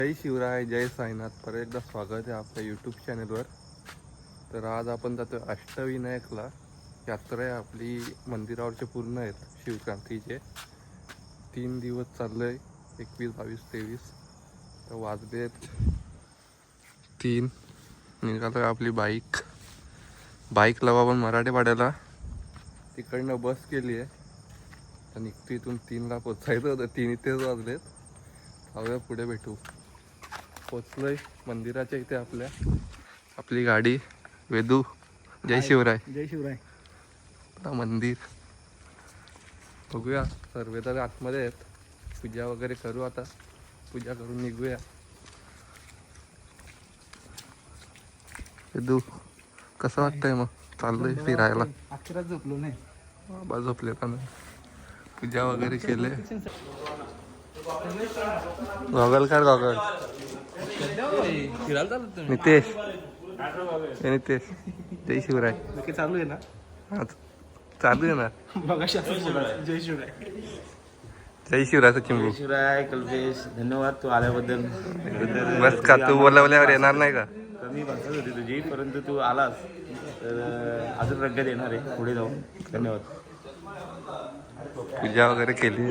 जय शिवराय, जय साईनाथ. परत एकदा स्वागत आहे आपल्या यूट्यूब चॅनलवर. तर आज आपण जातो अष्टविनायकला. यात्रा आहे आपली, मंदिरावरचे पूर्ण आहेत शिवक्रांतीचे. 3 दिवस चाललं आहे, 21, 22, 23. तर वाजलेत 3. निघालो आपली बाईक लावा आपण मराठे पाड्याला. तिकडनं बस केली आहे. तर निघतो इथून 3ला पोचायचं होतं, 3 इथेच वाजलेत. जाऊया पुढे भेटू. पोचलोय मंदिराच्या इथे आपली गाडी. वेदू, जय शिवराय. जय शिवराय. मंदिर बघूया. सर्व तर आतमध्ये आहेत. पूजा वगैरे करू. आता पूजा करून निघूया. वेदू, कसं वाटतंय मग? चाललोय फिरायला. अक्षरात झोपलो नाही. बाबा झोपले का नाही? पूजा वगैरे केले. गॉगल काढ, गॉगल. नितेश, नितेश, जय शिवराय. चालू आहे ना? हा चालू आहे ना. जय शिवराय. जय शिवराय सचिन भाऊ. जय शिवराय कल्पेश, धन्यवाद तू आल्याबद्दल. बस का, तू बोलवल्यावर येणार नाही का? कमी भाषा होती तुझी, परंतु तू आलास तर अजून रंगत येणार आहे पुढे जाऊन. धन्यवाद. पूजा वगैरे केली.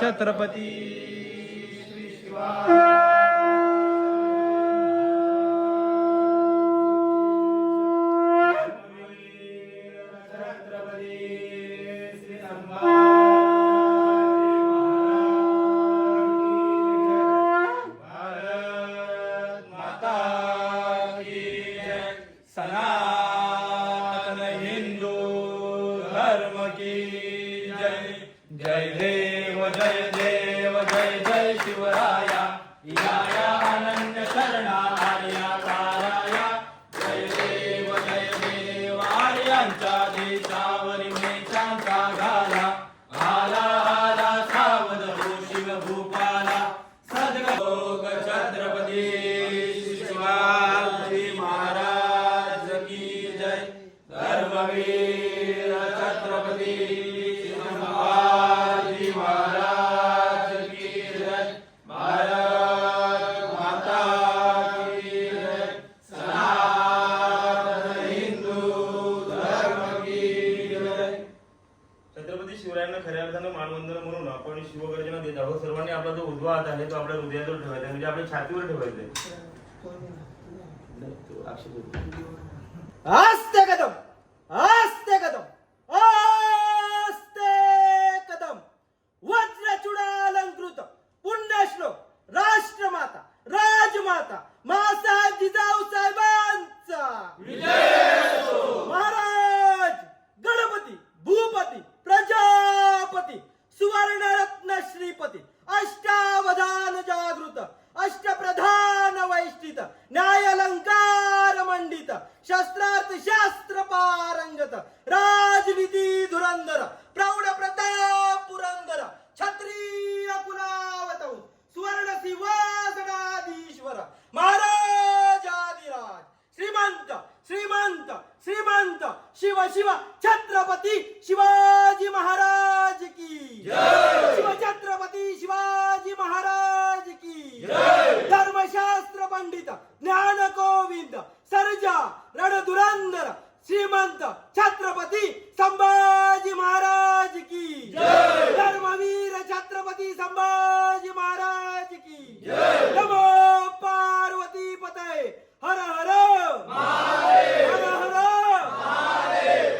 छत्रपती सनातन हिंदू धर्म की जय. जय देव जय देव जय जय शिवराया. या अनन्य शरणा आर्या काराया. जय देव आर्यांच्या देशावरी मेचांचा घाला. आला सावध हो शिव भूपाला. सद्गोग छत्रपती शिवाजी महाराज की जय. धर्मवीर छत्रपती शिवाजी महाराज की जय. भारत माता की जय. सनातन हिंदू धर्म की जय. छत्रपती शिवरायांना खऱ्या अर्थानं मानवंदन म्हणून आपण शिवगर्जना देत आहोत. सर्वांनी आपला जो उजवा हात आहे तो आपल्या हृदयाजवळ ठेवायचा, म्हणजे आपल्या छातीवर ठेवायचा. आस्ते कदम, आस्ते कदम, आस्ते कदम. वज्रचूडालंकृत पुण्यश्लोक राष्ट्रमाता राजमाता मासाहेब जिजाऊ साहेबांचा महाराज गणपती भूपती प्रजापती सुवर्णरत्न श्रीपती अष्टावधान जागृत अष्टप्रधान वैष्ठित न्यायालंकार मंडित शस्त्रार्थ शास्त्र पारंगत राजनीती धुरंधर प्रौढ प्रताप पुरंदर क्षत्रिय कुलावतंस सुवर्ण सिंहासनाधीश्वर महाराजाधिराज श्रीमंत श्रीमंत श्रीमंत शिव शिव छत्रपती शिवाजी महाराज की जय. शिव छत्रपती शिवाजी महाराज की जय. धर्मशास्त्र पंडित ज्ञान गोविंद सर्जा रणधुरंधर श्रीमंत छत्रपती संभाजी महाराज की जय. धर्मवीर छत्रपती संभाजी महाराज की जय. नमो पार्वती पतये हर हर महादेव. हर हर महादेव.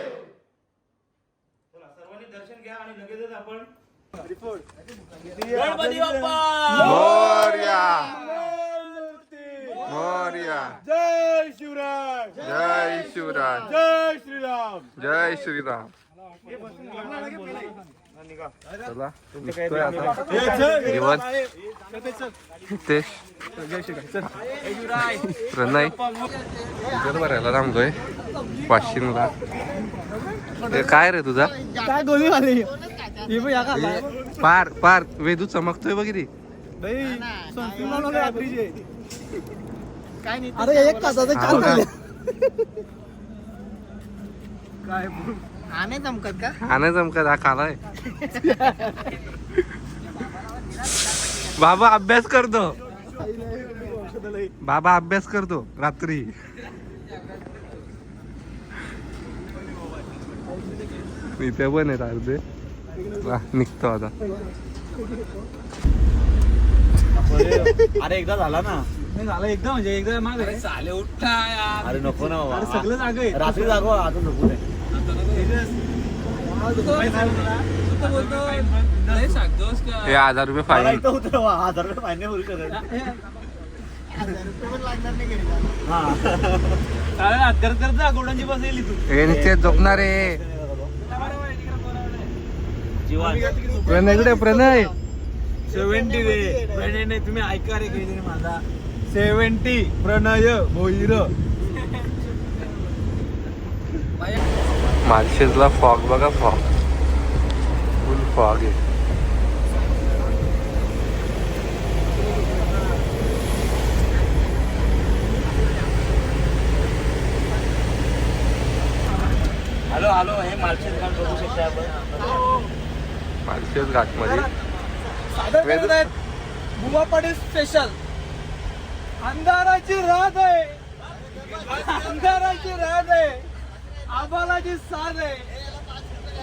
चला सर्वांनी दर्शन घ्या आणि लगेचच आपण गणपती बाप्पा मोरया, मोरया. जय शिवराय. जय शिवराय. जय श्रीराम. जय श्रीराम. चला निघतोय आता. जीवन, नितेश, प्रणय जर भरायला थांबतोय वाशिमला. ते काय रे तुझा? काय गोळी आली पार पार वेदू चमकतोय बघितली. अरे एक तासाचं हो ना. हा नाही जमकत का? हा नाही जमकत, हा कालाय. बाबा अभ्यास करतो, बाबा अभ्यास करतो रात्री. इथे पण आहेत अर्धे. निघतो आता. अरे एकदा झाला ना. नाही झालं एकदा, म्हणजे एकदा माग चाले उठा यार. अरे नको ना बाबा, सगळं जाग आहे. रात्री जागो, आता झोपू नये. हे 1000 रुपये फाईन. 1000 रुपये फाईन नाही भरू शकत. 1000 रुपये पण लागणार नाही घरी. हा गोडांची बस येईल तू. हे निश्चित झोपणार आहे. प्रणय प्रणय 70 रे. प्रणय नाही, तुम्ही ऐका रे काही माझा. 70 प्रणय भोईर. मार्शेसला फॉग बघा, फॉग फुल फॉग आहे. हॅलो हॅलो, हे मार्शेस घाट बघू शकता आपण. मार्शेस घाटमध्ये बुवा पाटील स्पेशल. अंधाराची रात आहे, अंधाराची रात आहे, आबालाची साथ आहे.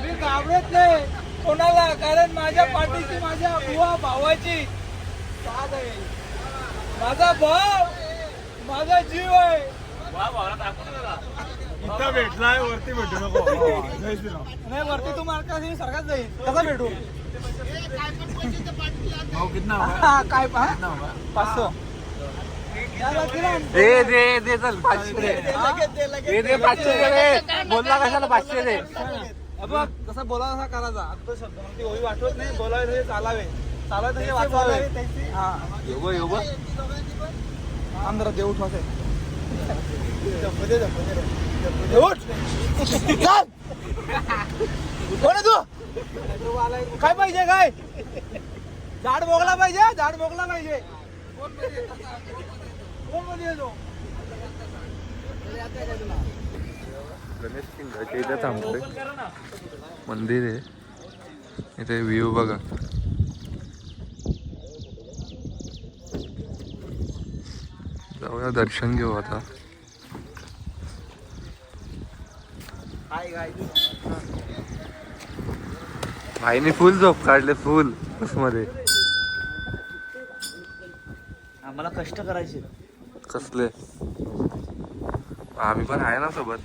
मी घाबरत नाही कोणाला, कारण माझ्या पाठीची माझ्या बुवा भावाची साथ आहे. माझा भाव माझा जीव आहे. इथं भेटलाय, वरती भेटू नको. नाही, वरती तू मार्का सारखाच जाईल. कसा भेटू? काय 500. दे चल 500 दे 500 दे. बोलला कशाला 500 दे. बघ कसं बोलावं तसा करायचा. आता शब्द ती होई वाटवत नाही, बोलावे तसे चालावे, चालावे तसे वाचावे. हा योगो आंध्र देव ठोसे. कोण आहे तू? काय पाहिजे? काय झाड मोगला पाहिजे? झाड मोगला पाहिजे. कोण मध्ये येतो? गणेश किल्ल्याच्या इथे थांबतोय. मंदिर आहे इथे. व्ह्यू बघा. जाऊया, दर्शन घेऊ आता. भाईने फुल झोप काढले, फुल बसमध्ये. आम्हाला कष्ट करायचे. कसले? आम्ही पण आहे ना सोबत.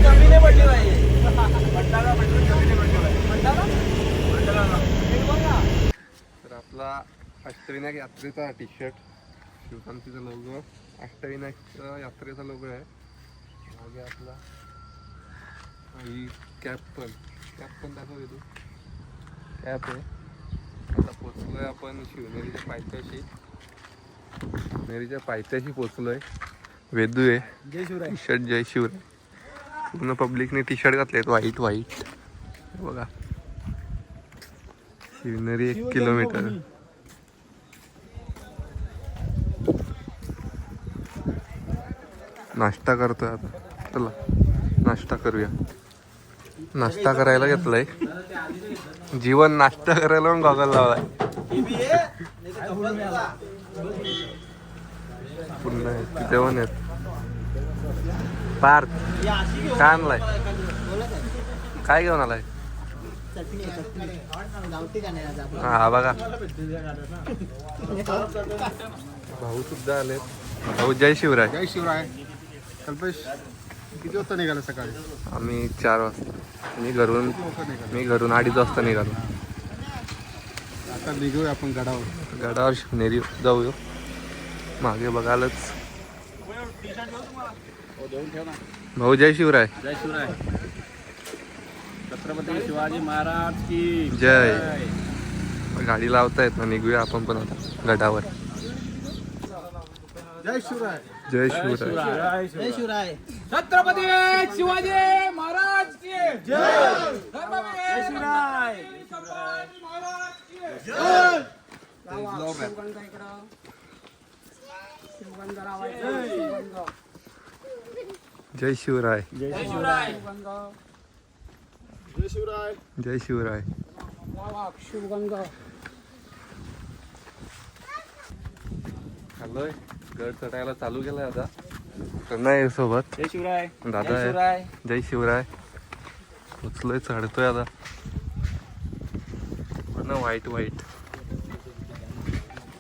कमी नाही पडली पाहिजे. तर आपला अष्टविनायक यात्रेचा टी शर्ट, शिवकांतीचा लोगो, अष्टविनायक यात्रेचा लोगो आहे. मागे आपला ही कॅप पण दाखव तू. कॅप आहे. आता पोचलोय आपण शिवनेरीच्या पायथ्याशी पोचलोय. वेदू आहे. जय शिवराय. टी शर्ट जय शिवराय. पूर्ण पब्लिकने टी शर्ट घातलेत व्हाईट. बघा, शिवनेरी 1 किलोमीटर. नाश्ता करतोय आता. चला नाश्ता करूया. नाश्ता करायला घेतलाय. जीवन नाश्ता करायला पण गॉगल लावलाय. पुन्हा तिथे पण आहेत. पार्थ काय आणलाय? काय घेऊन आलाय? हा बघा, भाऊ सुद्धा आले. भाऊ जय शिवराय. जय शिवराय. कल्पेश किती वाजता निघाला सकाळी? आम्ही 4 वाजता. मी घरून 2:30 वाजता निघालो. आता निघूया आपण गडावर. गडावर शिवनेरी जाऊया. मागे बघालच. भाऊ जय शिवराय. जय शिवराय. छत्रपती शिवाजी महाराज की जय. गाडी लावतायत ना, निघूया आपण पण आता गडावर. जय शिवराय. जय शिवराय. जय शिवराय. छत्रपती शिवाजी महाराज की जय. धर्मवीर शिवराय महाराज की जय. जय शिवराय. जय शिवराय. जय शिवराय. जय शिवराय. शिवगंगा. हॅलो गड चढायला चालू केलाय आता. नाही सोबत जय शिवराय. दादा आहे. जय शिवराय. उचलोय चढतोय आता ना. वाईट वाईट.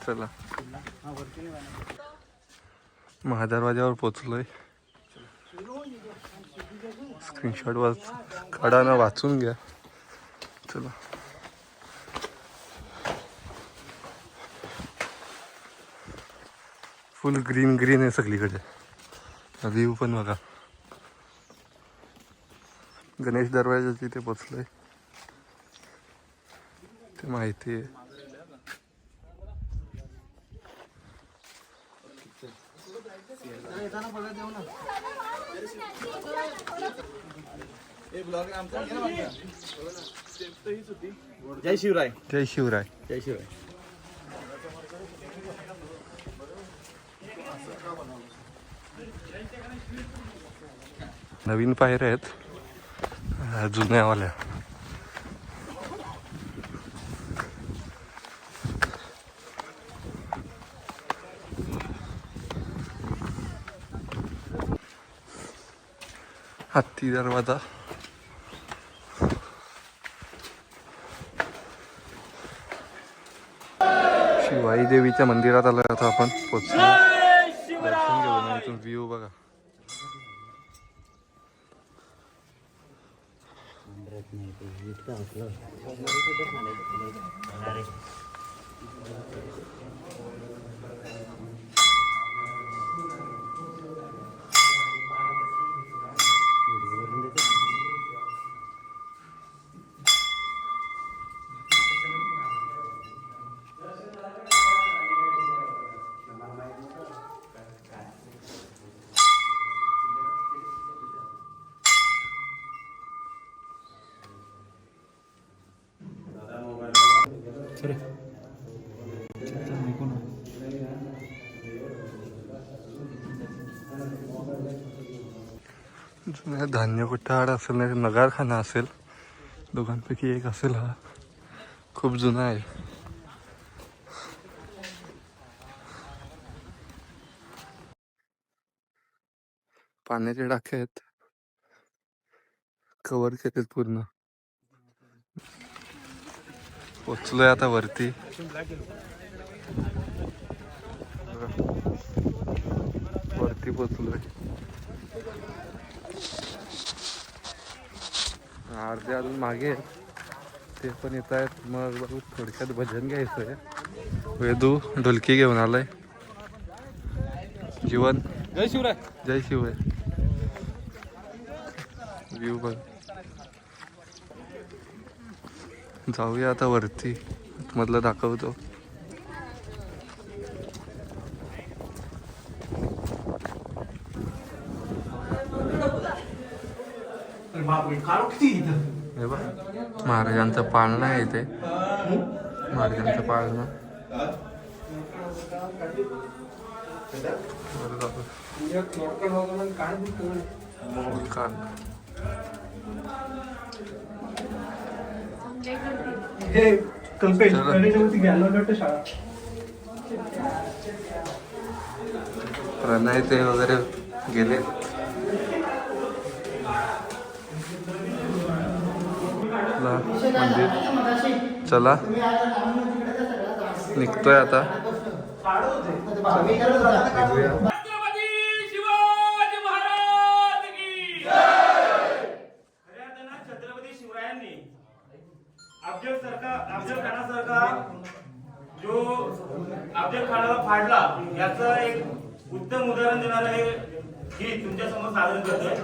चला महादरवाज्यावर पोचलोय. स्क्रीनशॉट काढा ना, वाचून घ्या. चला फुल ग्रीन ग्रीन आहे सगळीकडे. व्ह्यू पण बघा. गणेश दरवाजा तिथे पोचलोय ते माहिती आहे. जय शिवराय. जय शिवराय. जय शिवराय. नवीन पायऱ्या आहेत जुन्यावाल्या. हत्ती दरवाजा. शिवाई देवीच्या मंदिरात आलोय आता आपण. पोचलो. दर्शन घेऊन इथून व्ह्यू बघा. जुन्या धान्य कुठाड असेल, नाही नगारखाना असेल. दोघांपैकी एक असेल. हा खूप जुना आहे. पाण्याचे टाके आहेत. कव्हर केलेत पूर्ण. पोचलोय आता वरती. वरती पोचलोय. अर्धे अजून मागे आहेत, ते पण येत आहेत. मग थोडक्यात भजन घ्यायचंय. वेदू ढोलकी घेऊन आलाय. जीवन. जय शिवराय. जय शिवराय. व्ह्यू बघ. जाऊया आता वरती. मधलं दाखवतो. हे बघ महाराजांचं पाळणं आहे इथे. महाराजांचं पाळणं. कल्पेश शाळा. प्रणय ते वगैरे गेले. मंदिर. चला निघतोय आता. छत्रपती शिवरायांनी अफजल खानासारखा जो अफजल खानाला फाडला, याचं एक उत्तम उदाहरण देणारं हे गीत तुमच्या समोर सादर करतोय.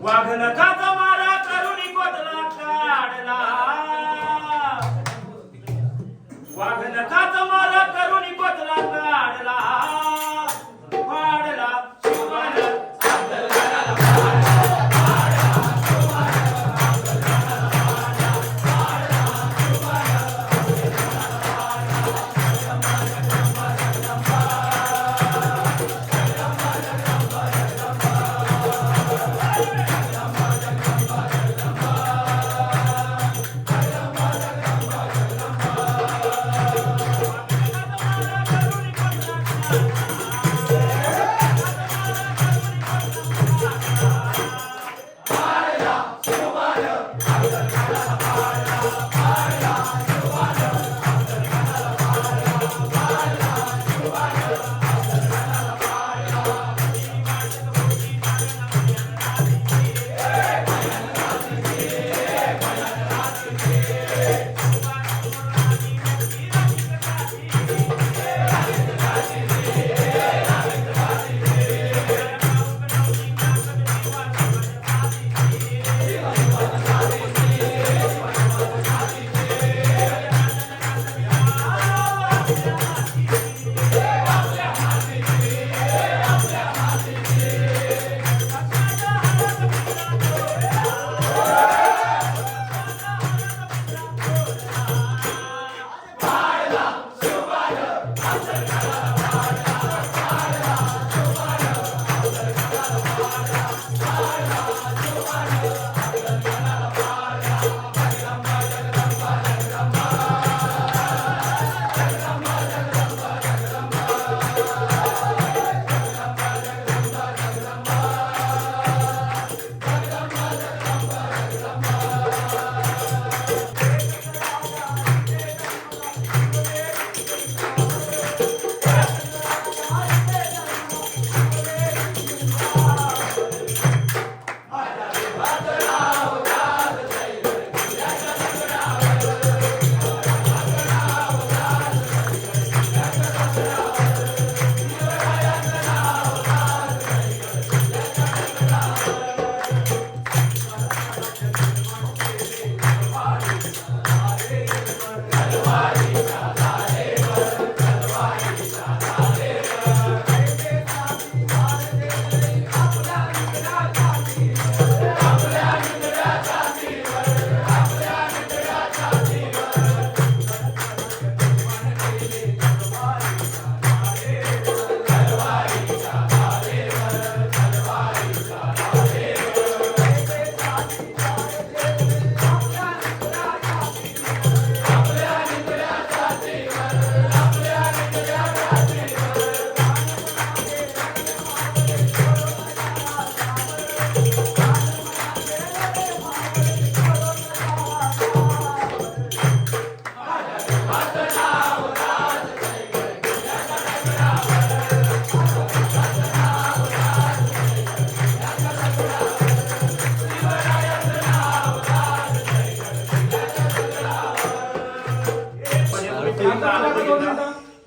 वाघ नखाचा मारा करुणी कोतला काढला. वाघ नखाचा मारा करुणी कोतला काढला.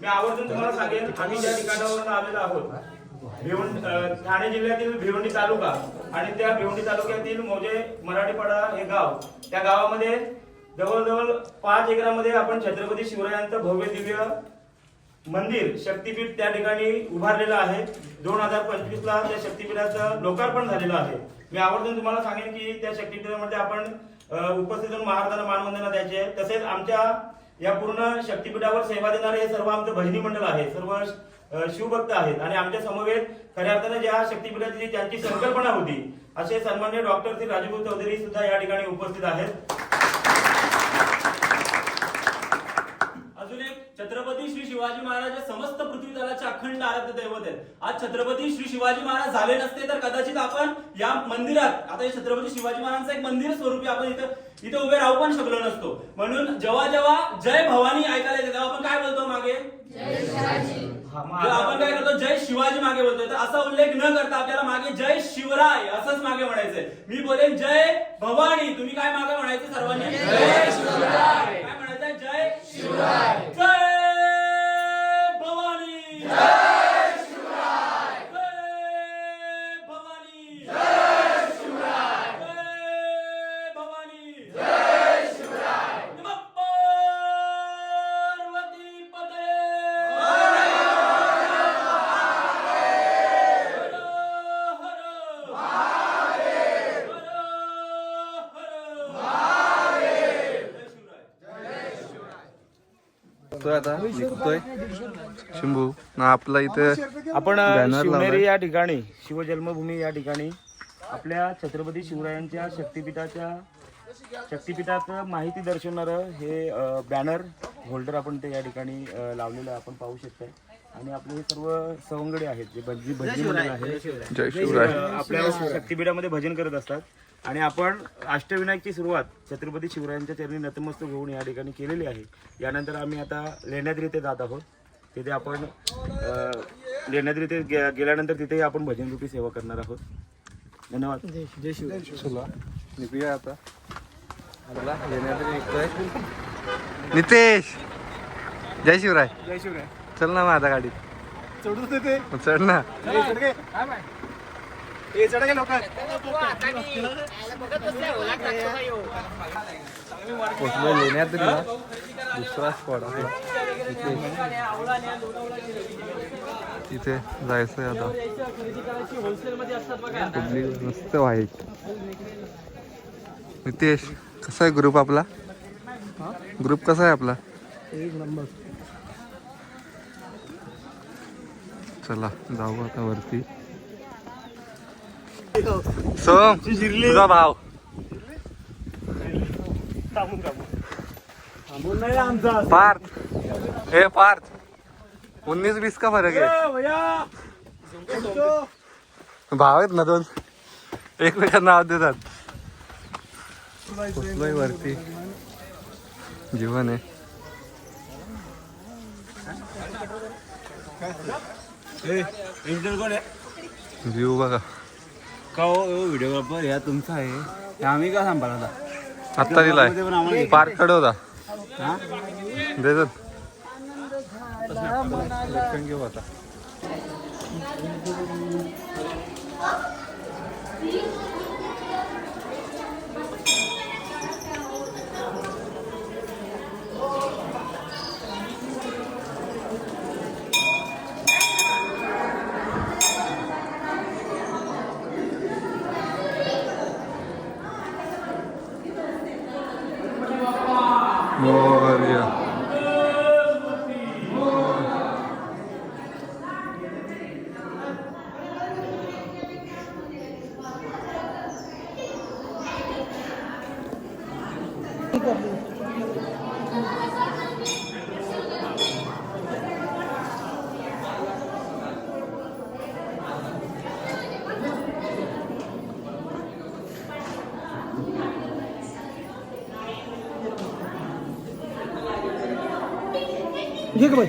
मी आवर्जून तुम्हाला सांगेन, आम्ही ज्या ठिकाणावरून आलेलो आहोत ठाणे जिल्ह्यातील भिवंडी तालुका आणि त्या भिवंडी तालुक्यातील मोजे मराठीपाडा हे गाव, त्या गावामध्ये जवळजवळ 5 एकरामध्ये आपण छत्रपती शिवरायांचं भव्य दिव्य मंदिर शक्तीपीठ त्या ठिकाणी उभारलेलं आहे. 2025 ला त्या शक्तीपीठाचं लोकार्पण झालेलं आहे. मी आवर्जून तुम्हाला सांगेन की त्या शक्तीपीठामध्ये आपण उपस्थित होऊन महाराजांना मानवंदना द्यायची आहे. तसेच आमच्या या पूर्ण शक्तीपीठावर सेवा देणारे हे सर्व आमचं भजनी मंडळ आहे, सर्व शिवभक्त आहेत आणि आमच्या समवेत खऱ्या अर्थाने ज्या शक्तीपीठाची ज्यांची संकल्पना होती असे सन्माननीय डॉक्टर श्री राजूभाऊ चौधरी सुद्धा या ठिकाणी उपस्थित आहेत. अजून एक छत्रपती श्री शिवाजी महाराज समस्त पृथ्वी तलाचे अखंड आराध्य दैवत आहेत. आज छत्रपती श्री शिवाजी महाराज झाले नसते तर कदाचित आपण या मंदिरात, आता हे छत्रपती शिवाजी महाराजांचं एक मंदिर स्वरूपी आपण इथे उभे राहू पण शकलो नसतो. म्हणून जेव्हा जेव्हा जय भवानी ऐकायला येते तेव्हा आपण काय बोलतो मागे, आपण काय करतो, जय शिवाजी मागे बोलतोय. तर असा उल्लेख न करता आपल्याला मागे जय शिवराय असंच मागे म्हणायचंय. मी बोलेन जय भवानी, तुम्ही काय मागे म्हणायचं सर्वांनी, जय शिवराय. काय म्हणायचंय, जय शिवराय, जय भवानी, जय शिवराय, जय भवानी, जय शिवराय, जय भवानी, जय शिवराय. नमः पार्वती पते. आता निघतोय शिंबू ना आपला इथे आपण बॅनर शिवनेरी लावलाय. या ठिकाणी, शिवजन्मभूमी या ठिकाणी आपल्या छत्रपती शिवरायांच्या शक्तीपीठाचं माहिती दर्शवणारं हे बॅनर होल्डर आपण ते या ठिकाणी लावलेलं आहे, आपण पाहू शकताय. आणि आपले हे सर्व सवंगडी आहेत जे भजनी मंडळ आहे, जय शिवराय. आपल्या शक्तीपीठामध्ये भजन करत असतात. आणि आपण अष्टविनायकची सुरुवात छत्रपती शिवरायांच्या चरणी नतमस्तक होऊन या ठिकाणी केलेली आहे. यानंतर आम्ही आता लेण्याद्री येथे जात आहोत. तिथे आपण लेण्याद्री येथे गेल्यानंतर तिथेही आपण भजनरूपी सेवा करणार आहोत. धन्यवाद. जय शिवराय. चला निघूया आता. चला येण्यातरी निघतोय. नितेश जय शिवराय. जय शिवराय. चल ना माझ्या गाडीत चढू देते. चढ ना. पोचलो लेण्याद्रीला. दुसरा स्पॉट आपला तिथे जायचंय आता. कुठली मस्त व्हाईट. नितेश कसा आहे ग्रुप आपला? ग्रुप कसा आहे आपला? चला जाऊ आता वरती. सोम तुझा भाव पार्थ. हे पार्थ 19-20 का फरक आहे. भाव आहेत ना दोन, एकमेकांना नाव देतात. पोचलोय वरती. जीवन आहे. व्ह्यू बघा. का हो व्हिडिओग्राफर या तुमचा आहे, आम्ही का सांभाळा आत्ता दिलाय. पार्क कडे होता देतात. घेऊ आता. मोरया. घे का बाई.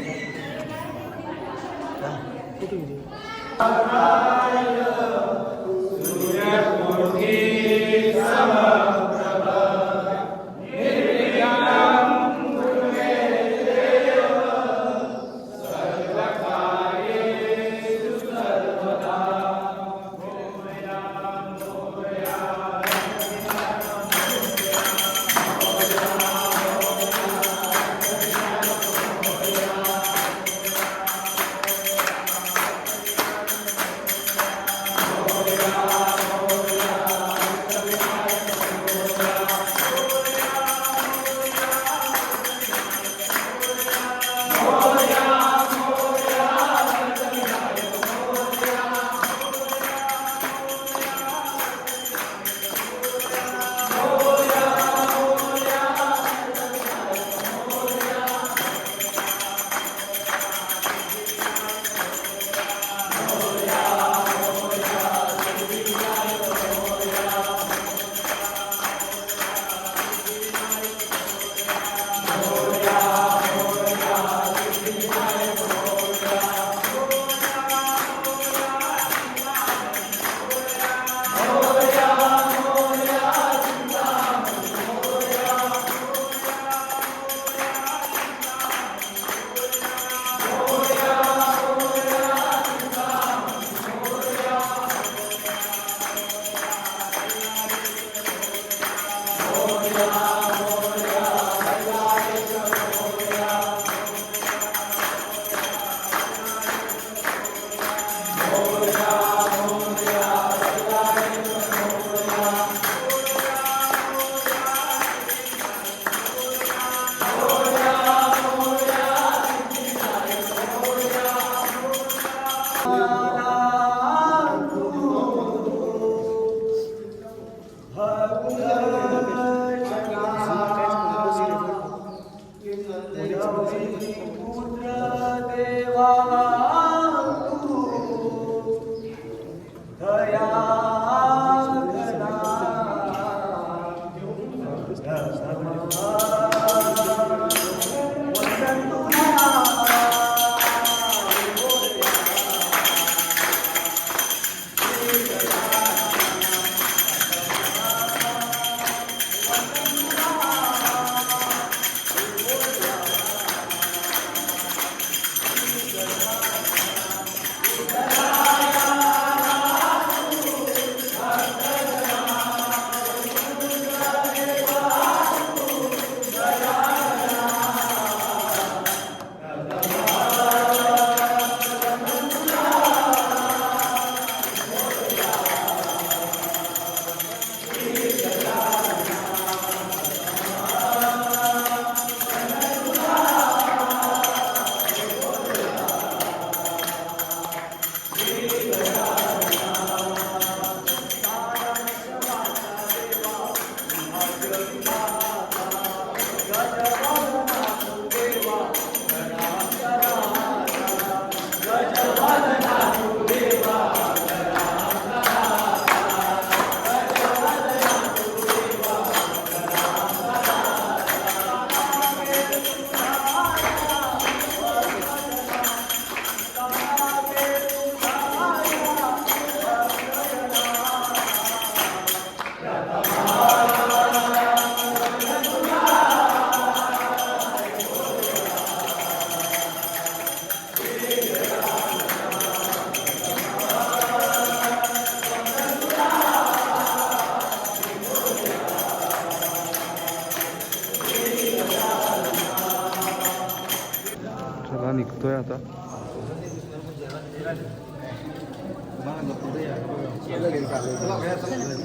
निघतोय आता.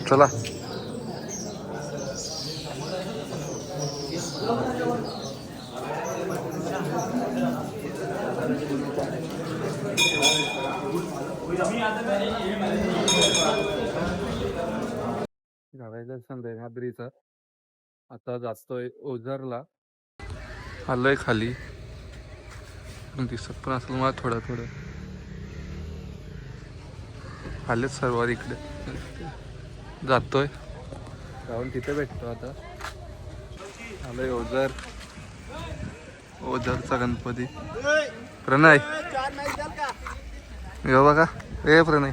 चला घालायचं संध्याकाळीचा. आता जातोय ओझरला. आलोय खाली, दिसत पण असेल मला थोडं थोडं. आलेच सर्व इकडे. जातोय जाऊन तिथे भेटतो आता. आलोय ओझर. ओझरचा गणपती. प्रणय येऊ बघा. ए प्रणय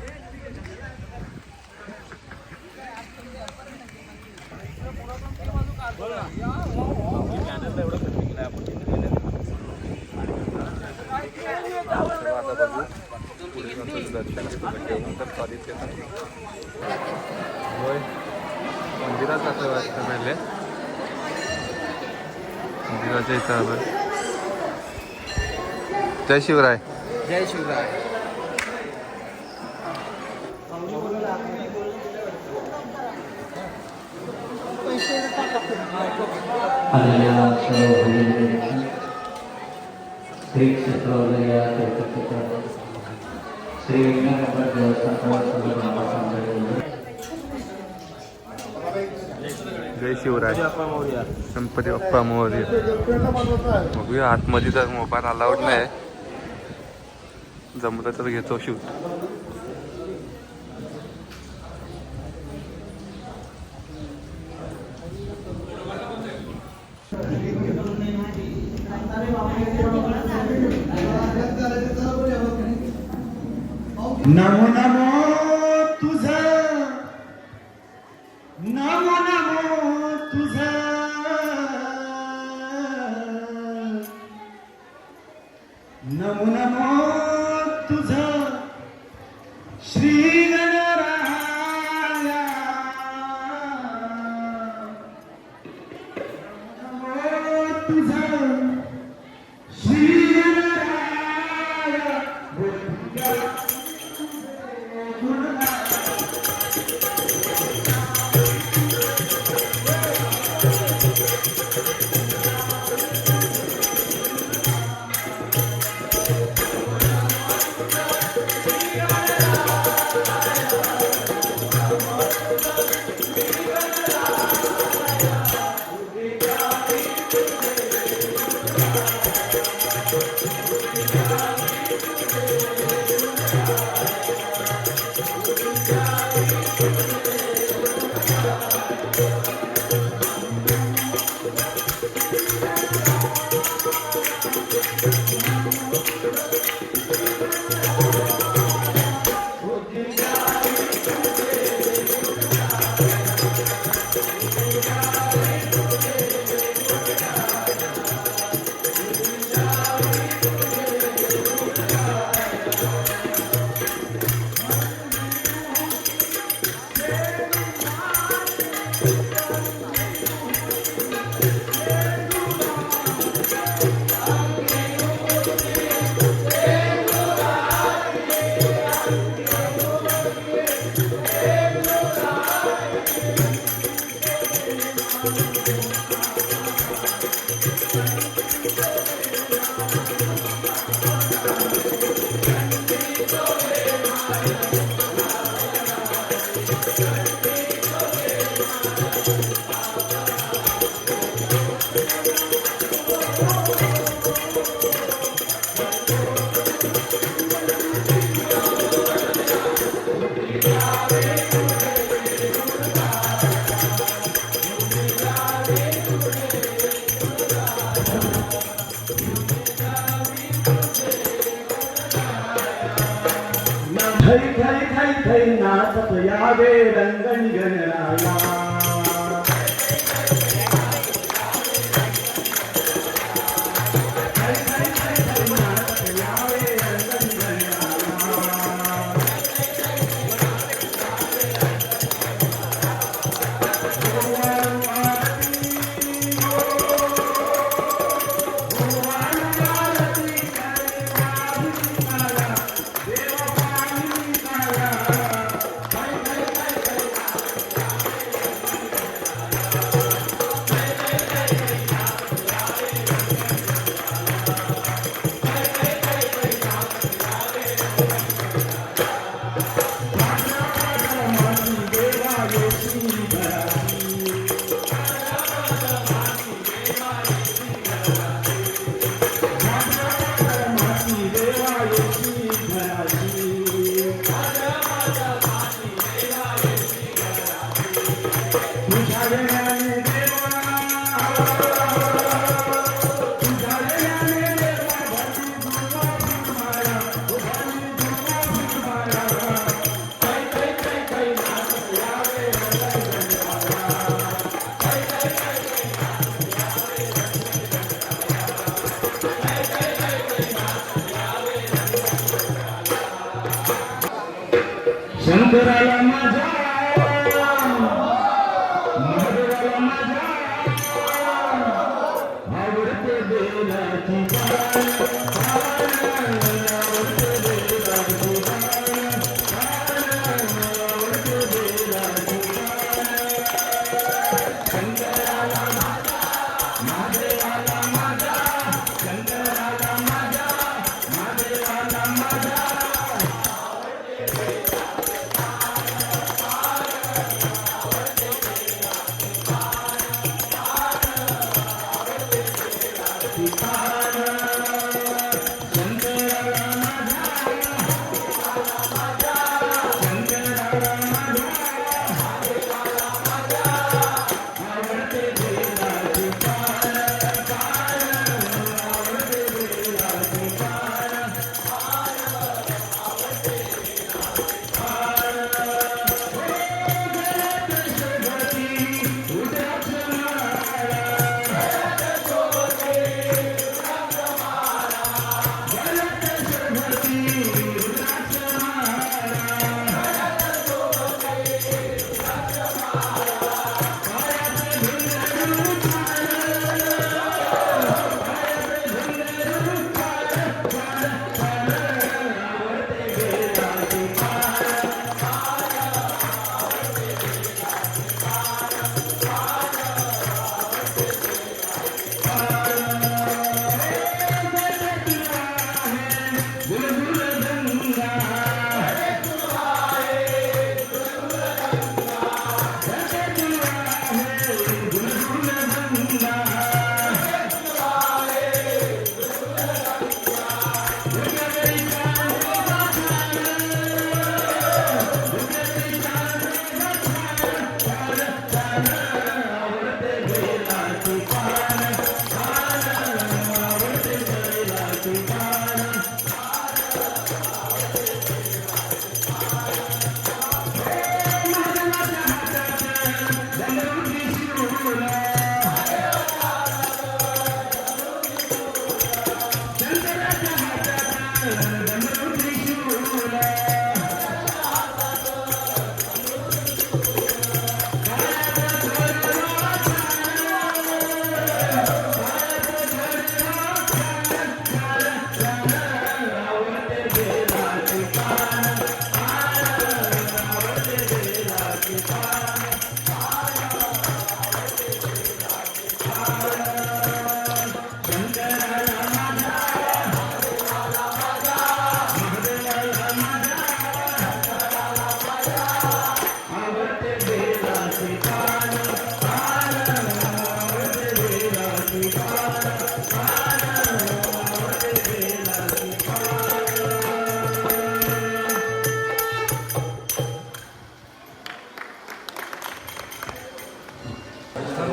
मंदिरात असं वाटतं पहिले. मंदिराच्या इथं आलं. जय शिवराय. जय शिवराय. श्री क्षेत्रावर या तीर्थक्षेत्रावर श्री विघ्नहर देवस्थान. जय शिवराय. गणपती बाप्पा मोरया. बघूया आतमध्ये तर मोबाईल अलाउड नाही. जमलं तर घेतो शूट. नमो नमो तुझा, नमो नमो तुझा, नमो नमो तुझा श्री गणराया. नमो तुझा श्री थै थै थै थै नाचत यावे रंगण गणराया. शंकराला माझ्या महादेवाला माझ्या आवडते बेलाची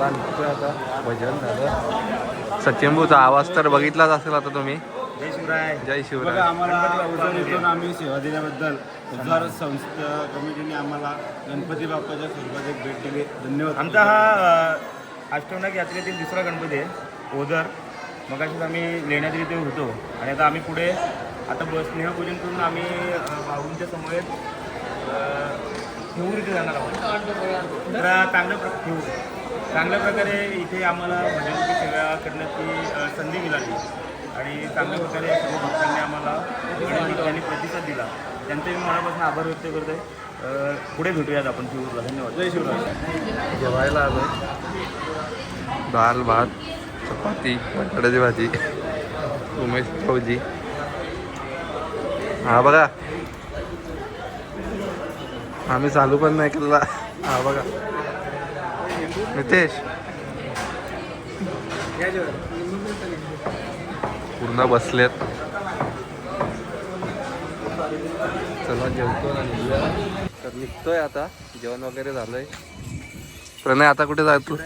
निघतोय आता भजन झालं. सचिन भाऊचा आवाज तर बघितलाच असेल आता तुम्ही. जय शिवराय. जय शिवराय. बघा आम्हाला उजर इथून आम्ही सेवा दिल्याबद्दल उजर संस्था कमिटीने आम्हाला गणपती बाप्पाच्या स्वरूपात एक भेट दिली. धन्यवाद. आमचा हा अष्टविनायक यात्रेतील दुसरा गणपती आहे ओझर. मग अशीच आम्ही लेण्याद्री इथे होतो आणि आता आम्ही पुढे आता स्नेहपूजन करून आम्ही भाऊंच्या समोर ठेवूर इथे जाणार आहोत. तर चांगल्या प्रकारे इथे आम्हाला भजनाची सेवा करण्याची संधी मिळाली आणि चांगल्या प्रकारे सर्व भक्तांनी आम्हाला त्यांनी प्रतिसाद दिला. त्यांचे मी मनापासून आभार व्यक्त करतोय. पुढे भेटूयात आपण ठेवूरला. धन्यवाद. जय शिवराय. जेवायला आलोय. दाल भात चपाती बटाट्याची भाजी उमेश फौजी. हा बघा आम्ही चालू पण नाही केला. हा बघा नितेश पूर्ण बसलेत. चला जेवतो ना निघूया. तर निघतोय आता. जेवण वगैरे झालंय. प्रणय आता कुठे जातो?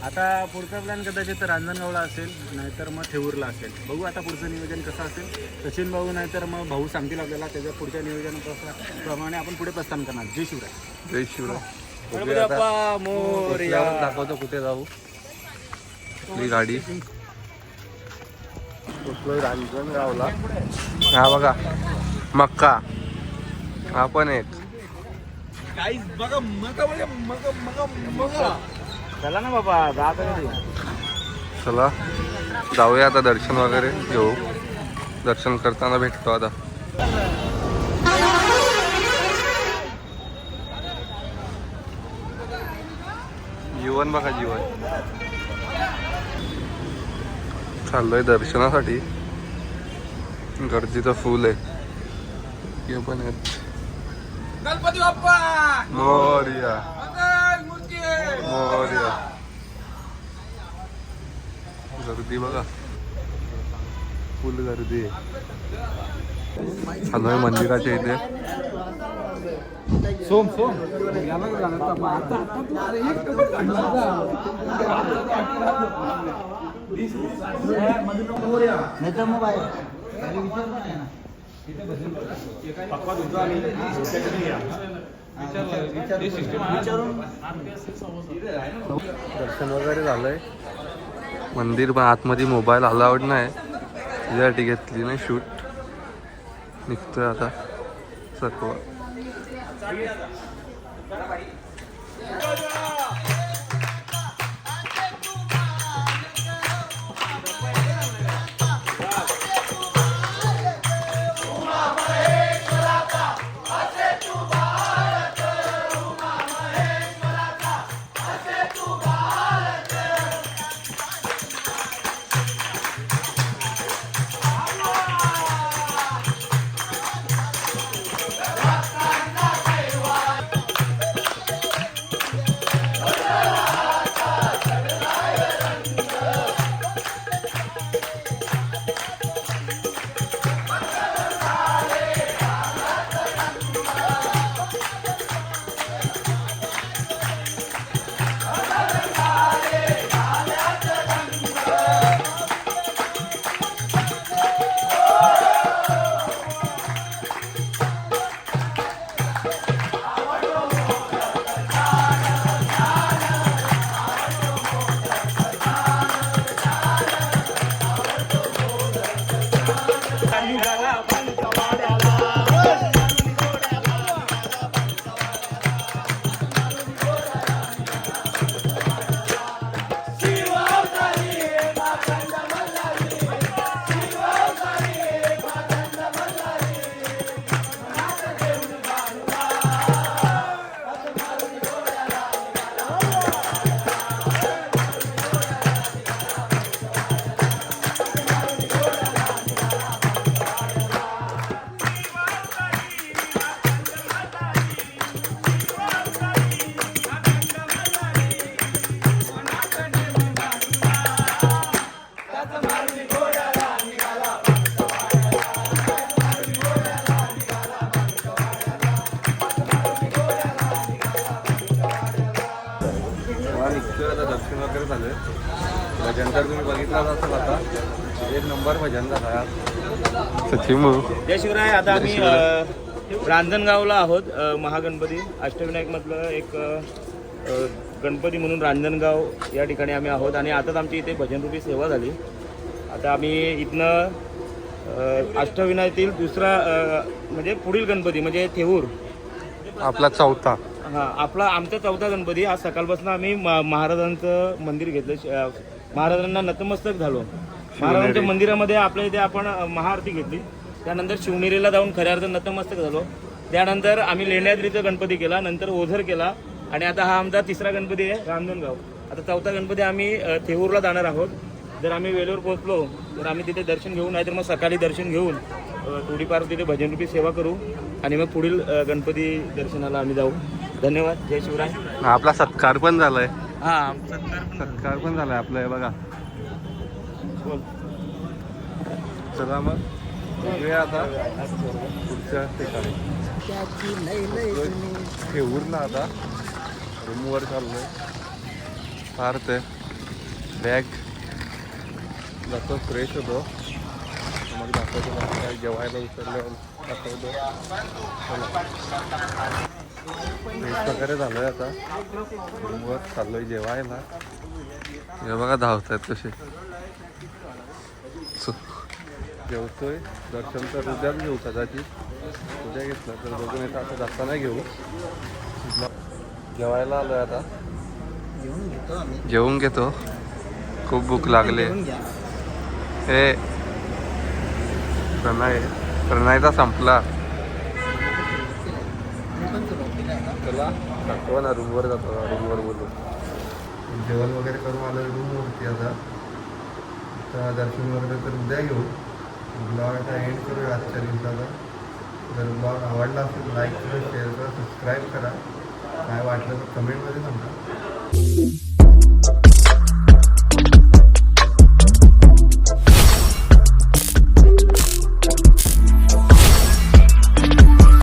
आता पुढचा प्लॅन कदाचित रांजणगावला असेल, नाहीतर मग ठेवूरला असेल. बघू आता पुढचं नियोजन कसं असेल. सचिन भाऊ नाहीतर मग भाऊ सांगतील आपल्याला. त्याच्या पुढच्या नियोजनाप्रमाणे आपण पुढे प्रस्थान करणार. जय शिवराय. जय शिवराय. दाखवतो कुठे जाऊ. आपली गाडी पोचलोय रांजणगावला. हा बघा मक्का. हा पण एक गाईस बघा मका म्हणजे मका चला ना बाबा जा कधी. चला जाऊया आता दर्शन वगैरे घेऊ. दर्शन करताना भेटतो आता. जीवन बघा जीवन. चाललोय दर्शनासाठी. गर्दीचं फुल आहे. हे पण आहेत. गणपती बाप्पा मोरया मंगल मूर्ती मोरया. गर्दी बघा फुल गर्दी आहे. चाललोय मंदिराच्या इथे. सोम सोम याला जाणार आता दर्शन वगैरे झालंय. मंदिर पण आतमध्ये मोबाईल अलाउड नाही. त्यासाठी घेतली नाही शूट. निघतोय आता सर्व. दर्शन वगैरे झाले. भजन तर तुम्ही बघितलाच असाल आता. एक नंबर भजन झाला यार. सचिन भाऊ जय शिवराय. आता आम्ही रांजणगावला आहोत. महागणपती अष्टविनायक मधलं एक गणपती म्हणून रांजणगाव या ठिकाणी आम्ही आहोत. आणि आताच आमची इथे भजनरूपी सेवा झाली. आता आम्ही इथनं अष्टविनायकातील दुसरा म्हणजे पुढील गणपती म्हणजे थेऊर आपला चौथा. आमचा चौथा गणपती. आज सकाळपासून आम्ही महाराजांचं मंदिर घेतलं. महाराजांना नतमस्तक झालो. महाराजांच्या मंदिरामध्ये आपल्या इथे आपण महाआरती घेतली. त्यानंतर शिवनेरीला जाऊन खऱ्या अर्थ नतमस्तक झालो. त्यानंतर आम्ही लेण्याद्रीचा गणपती केला. नंतर ओझर केला. आणि आता हा आमचा तिसरा गणपती आहे रांजणगाव. आता चौथा गणपती आम्ही थेऊरला जाणार आहोत. जर आम्ही वेळेवर पोहोचलो तर आम्ही तिथे दर्शन घेऊ. नाहीतर मग सकाळी दर्शन घेऊन थोडीफार तिथे भजनरूपी सेवा करू. आणि मग पुढील गणपती दर्शनाला आम्ही जाऊ. धन्यवाद. जय शिवराय. आपला सत्कार पण झालाय. हा सत्कार पण झालाय आपला. हे बघा. चला मग बघूया आता पुढच्या ठिकाणी. थेऊरला आता रूमवर चाललोय. फार ते बॅग जातो फ्रेश होतो. मग दाखवतो काय जेवायला उतरल्यावर दाखवतो. फ्रेश वगैरे झालोय आता. रूमवर चाललोय जेवायला. हे बघा धावतायत कसे. जेवतोय. दर्शन तर उद्याच घेऊ कदाचित. उद्या घेतलं तर बघून येतं. आता जाता नाही घेऊ. जेवायला आलोय आता. जेवून घेतो. खूप भूक लागली. हे प्रणयचा संपला. चला दाखवा ना, रूमवर जातो. रूमवर बोलू. जेवण वगैरे करून आलं रूमवरती. आता दर्शन वगैरे तर उद्या घेऊ. ब्लॉग आता एंड करूया आजच्या दिवसाचा. जर ब्लॉग आवडला असेल लाईक करा, शेअर करा, सबस्क्राईब करा. काय वाटलं तर कमेंटमध्ये सांगा.